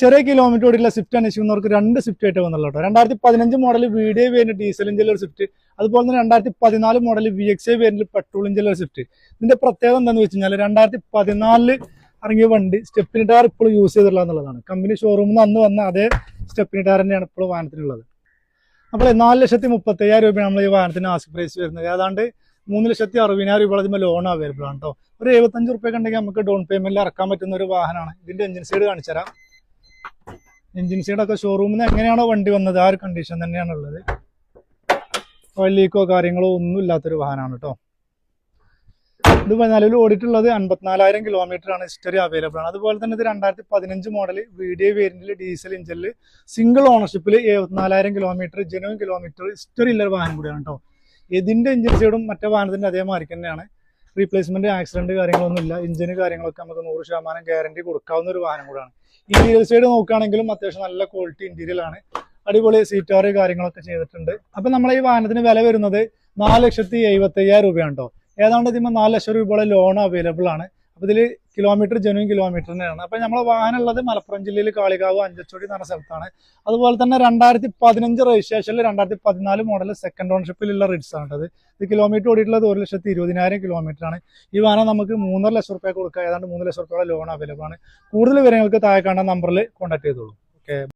ചെറിയ കിലോമീറ്റർ ഓടിയുള്ള സ്വിഫ്റ്റ് അന്വേഷിക്കുന്നവർക്ക് 2 സ്വിഫ്റ്റ് ആയിട്ട് വന്നുള്ളൂ കേട്ടോ. 2015 മോഡൽ വീഡിയോ വേരിയന്റ് ഡീസൽ എഞ്ചിനുള്ള സ്വിഫ്റ്റ്, അതുപോലെ തന്നെ 2014 മോഡൽ VXA വേരിയന്റ് പെട്രോൾ എഞ്ചിനുള്ള സ്വിഫ്റ്റ്. ഇതിന്റെ പ്രത്യേകത എന്താണെന്ന് വെച്ച് കഴിഞ്ഞാൽ 2014 ഇറങ്ങിയ വണ്ടി സ്റ്റെപ്പിനി ടയർ ഇപ്പോൾ യൂസ് ചെയ്തിട്ടുള്ള എന്നുള്ളതാണ്. കമ്പനി ഷോറൂമിൽ നിന്ന് അന്ന് വന്ന അതേ സ്റ്റെപ്പിനി ടയർ തന്നെയാണ് ഇപ്പോൾ വാഹനത്തിനുള്ളത്. അപ്പോൾ 4,35,000 രൂപയാണ് നമ്മൾ ഈ വാഹനത്തിന് ആസ്ക് പ്രൈസ് വരുന്നത്. ഏതാണ്ട് 3,60,000 രൂപ അതിന് ലോൺ അവൈലബിൾ ആണ് കേട്ടോ. ഒരു 75 റുപ്യ ഉണ്ടെങ്കിൽ നമുക്ക് ഡൗൺ പേയ്മെന്റിൽ ഇറക്കാൻ പറ്റുന്ന ഒരു വാഹനമാണ്. ഇതിന്റെ എഞ്ചിൻ സൈഡ് കാണിച്ചു തരാം. എഞ്ചിൻ സൈഡൊക്കെ ഷോറൂമിൽ നിന്ന് എങ്ങനെയാണോ വണ്ടി വന്നത് ആ ഒരു കണ്ടീഷൻ തന്നെയാണ് ഉള്ളത്. ഓയിൽ ലീക്കോ കാര്യങ്ങളോ ഒന്നും ഇല്ലാത്തൊരു വാഹനമാണ് കേട്ടോ. ഇത് നിലവിൽ ഓടിയിട്ടുള്ളത് 54,000 കിലോമീറ്റർ ആണ്. ഹിസ്റ്ററി അവൈലബിൾ ആണ്. അതുപോലെ തന്നെ ഇത് 2015 മോഡൽ വീഡിയോ വേരിയന്റിൽ ഡീസൽ എഞ്ചിനിൽ സിംഗിൾ ഓണർഷിപ്പിൽ 74,000 കിലോമീറ്റർ ജെനുവൻ കിലോമീറ്റർ ഹിസ്റ്ററി ഉള്ള ഒരു വാഹനം കൂടിയാണ് കേട്ടോ. ഇതിന്റെ എഞ്ചിൻ സൈഡും മറ്റേ വാഹനത്തിന്റെ അതേമാതിരി തന്നെയാണ്. റീപ്ലേസ്മെന്റ് ആക്സിഡന്റ് കാര്യങ്ങളൊന്നും ഇല്ല. എഞ്ചിന് കാര്യങ്ങളൊക്കെ നമുക്ക് 100% ഗ്യാരണ്ടി കൊടുക്കാവുന്ന ഒരു വാഹനം കൂടാണ്. ഇന്റീരിയർ സൈഡ് നോക്കുകയാണെങ്കിലും അത്യാവശ്യം നല്ല ക്വാളിറ്റി ഇന്റീരിയർ ആണ്. അടിപൊളി സീറ്റാറ് കാര്യങ്ങളൊക്കെ ചെയ്തിട്ടുണ്ട്. അപ്പൊ നമ്മളെ ഈ വാഹനത്തിന് വില വരുന്നത് 4,70,000 രൂപയാണ് കേട്ടോ. ഏതാണ്ട് ഇതിന് 4 ലക്ഷം രൂപയുടെ ലോൺ അവൈലബിൾ ആണ്. അപ്പൊ ഇതിൽ കിലോമീറ്റർ ജെനുവൻ കിലോമീറ്ററിനാണ്. അപ്പൊ നമ്മളെ വാഹനം ഉള്ളത് മലപ്പുറം ജില്ലയിൽ കാളികാവ് അഞ്ചച്ചോടി എന്ന് പറഞ്ഞ സ്ഥലത്താണ്. അതുപോലെ തന്നെ 2015 രജിസ്ട്രേഷനിൽ 2014 മോഡൽ സെക്കൻഡ് ഓണർഷിപ്പിലുള്ള റിഡ്സ് ആണ്. ഇത് കിലോമീറ്റർ ഓടിയിട്ടുള്ളത് 1,20,000 കിലോമീറ്റർ ആണ്. ഈ വാഹനം നമുക്ക് 3.5 ലക്ഷം റുപ്യ കൊടുക്കുക. ഏതാണ്ട് 3 ലക്ഷം റുപ്യയുടെ ലോൺ അവൈലബിൾ ആണ്. കൂടുതൽ വിവരങ്ങൾക്ക് താഴെ കാണുന്ന നമ്പറിൽ കോൺടാക്ട് ചെയ്തോളൂ. ഓക്കെ.